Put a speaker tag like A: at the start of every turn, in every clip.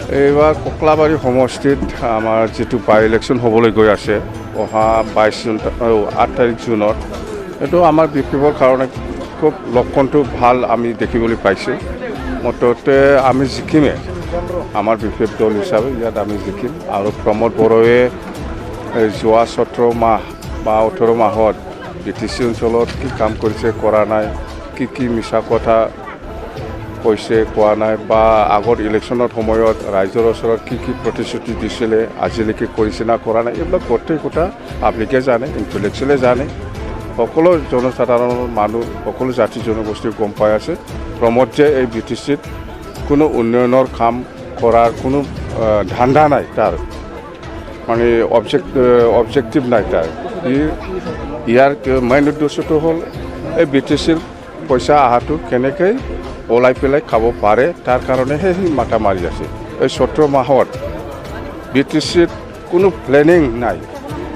A: এইবাৰ ককলাবাৰী সমষ্টিত আমাৰ যিটো বাই ইলেকশ্যন হ'বলৈ গৈ আছে অহা 8 তাৰিখ জুনত, এইটো আমাৰ বিপক্ষৰ কাৰণে খুব লক্ষণটো ভাল আমি দেখিবলৈ পাইছোঁ। মুঠতে আমি জিকিমে, আমাৰ বিপক্ষ দল হিচাপে ইয়াত আমি জিকিম। আৰু প্ৰমোদ বড়োৱে যোৱা 17 মাহ বা 18 মাহত BTC অঞ্চলত কি কাম কৰিছে, কৰা নাই, কি মিছা কথা কৈছে, কোৱা নাই, বা আগত ইলেকশ্যনৰ সময়ত ৰাইজৰ ওচৰত কি প্ৰতিশ্ৰুতি দিছিলে, আজিলৈকে কৰিছে না কৰা নাই, এইবিলাক গোটেই কথা পাব্লিকে জানে, ইণ্টেলেকচুৱেলে জানে, সকলো জনসাধাৰণৰ মানুহ, সকলো জাতি জনগোষ্ঠী গম পাই আছে। প্ৰমোদ যে এই BTCত কোনো উন্নয়নৰ কাম কৰাৰ কোনো ধান্দা নাই, তাৰ মানে অবজেক্টিভ নাই তাৰ। ইয়াৰ মেইন উদ্দেশ্যটো হ'ল এই BTCৰ পইচা অহাটো কেনেকৈ ওলাই পেলাই খাব পাৰে, তাৰ কাৰণেহে সি মাথা মাৰি আছে। এই 17 মাহত BTCত কোনো প্লেনিং নাই,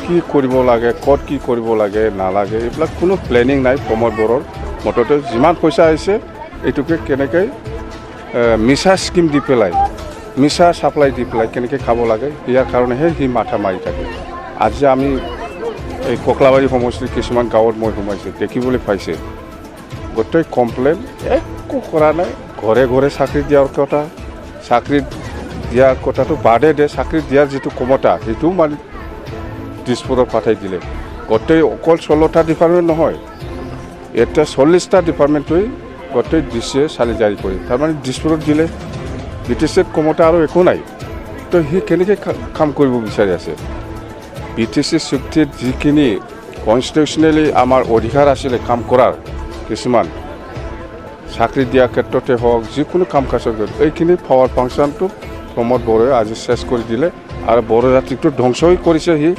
A: কি কৰিব লাগে, ক'ত কি কৰিব লাগে নালাগে, এইবিলাক কোনো প্লেনিং নাই প্ৰমোদ বড়োৰ। মুঠতে যিমান পইচা আহিছে এইটোকে কেনেকৈ মিছা স্কিম দি পেলাই, মিছা ছাপ্লাই দি পেলাই কেনেকৈ খাব লাগে, ইয়াৰ কাৰণেহে সি মাথা মাৰি থাকে। আজি আমি এই ককলাবাৰী সমষ্টিৰ কিছুমান গাঁৱত মই সোমাইছোঁ, দেখিবলৈ পাইছে গোটেই কমপ্লেইন, একো কৰা নাই। ঘৰে ঘৰে চাকৰি দিয়াৰ কথা, চাকৰি দিয়াৰ কথাটো বাদে দে, চাকৰি দিয়াৰ যিটো ক্ষমতা সেইটোও মানে দিছপুৰত পঠাই দিলে। গোটেই অকল 16টা ডিপাৰ্টমেণ্ট নহয়, এতিয়া 40টা ডিপাৰ্টমেণ্টই গোটেই DCয়ে চালি জাৰি কৰি, তাৰমানে দিছপুৰত দিলে। BTCত ক্ষমতা আৰু একো নাই, তো সি কেনেকৈ কাম কৰিব বিচাৰি আছে। BTC চুক্তিত যিখিনি কনষ্টিটিউচনেলি আমাৰ অধিকাৰ আছিলে কাম কৰাৰ, কিছুমান চাকৰি দিয়াৰ ক্ষেত্ৰতে হওক, যিকোনো কাম কাজৰ ক্ষেত্ৰত, এইখিনি পাৱাৰ ফাংচনটো প্ৰমোদ বড়োৱে আজি চেছ কৰি দিলে। আৰু বড়ো জাতিটো ধ্বংসই কৰিছে সি।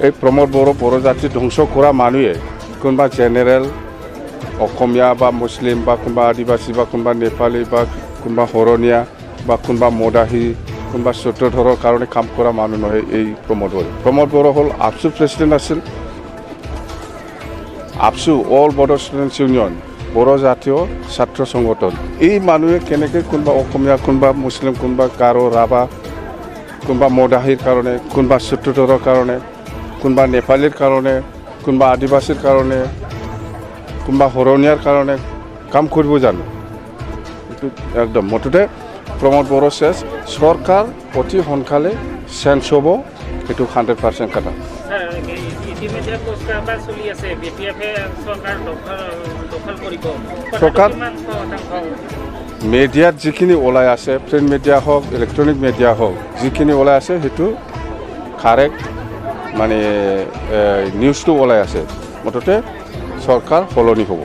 A: এই প্ৰমোদ বড়ো জাতি ধ্বংস কৰা মানুহে কোনোবা জেনেৰেল অসমীয়া বা মুছলিম বা কোনোবা আদিবাসী বা কোনোবা নেপালী বা কোনোবা শৰণীয়া বা কোনোবা মদাহী, কোনোবা চতুৰ্থৰৰ কাৰণে কাম কৰা মানুহ নহয় এই প্ৰমোদ বড়ো। প্ৰমোদ বড়ো হ'ল আপচু প্ৰেচিডেণ্ট আছিল, ABSU all Bodo students union, Bodo জাতীয় ছাত্ৰ সংগঠন। এই মানুহে কেনেকৈ কোনোবা অসমীয়া, কোনোবা মুছলিম, কোনোবা গাৰো, ৰাভা, কোনোবা মদাহীৰ কাৰণে, কোনোবা চতুৰ্থৰৰ কাৰণে, কোনোবা নেপালীৰ কাৰণে, কোনোবা আদিবাসীৰ কাৰণে, কোনোবা শৰণীয়াৰ কাৰণে কাম কৰিব জানো? এইটো একদম মুঠতে প্ৰমোদ বড়ো চেছ। চৰকাৰ অতি সোনকালে চেঞ্জ হ'ব, সেইটো 100% কথা। চৰকাৰ মিডিয়াত যিখিনি ওলাই আছে, প্ৰিণ্ট মিডিয়া হওক, ইলেক্ট্ৰনিক মিডিয়া হওক, যিখিনি ওলাই আছে সেইটো কাৰেক্ট মানে নিউজটো ওলাই আছে। মুঠতে চৰকাৰ সলনি হ'ব।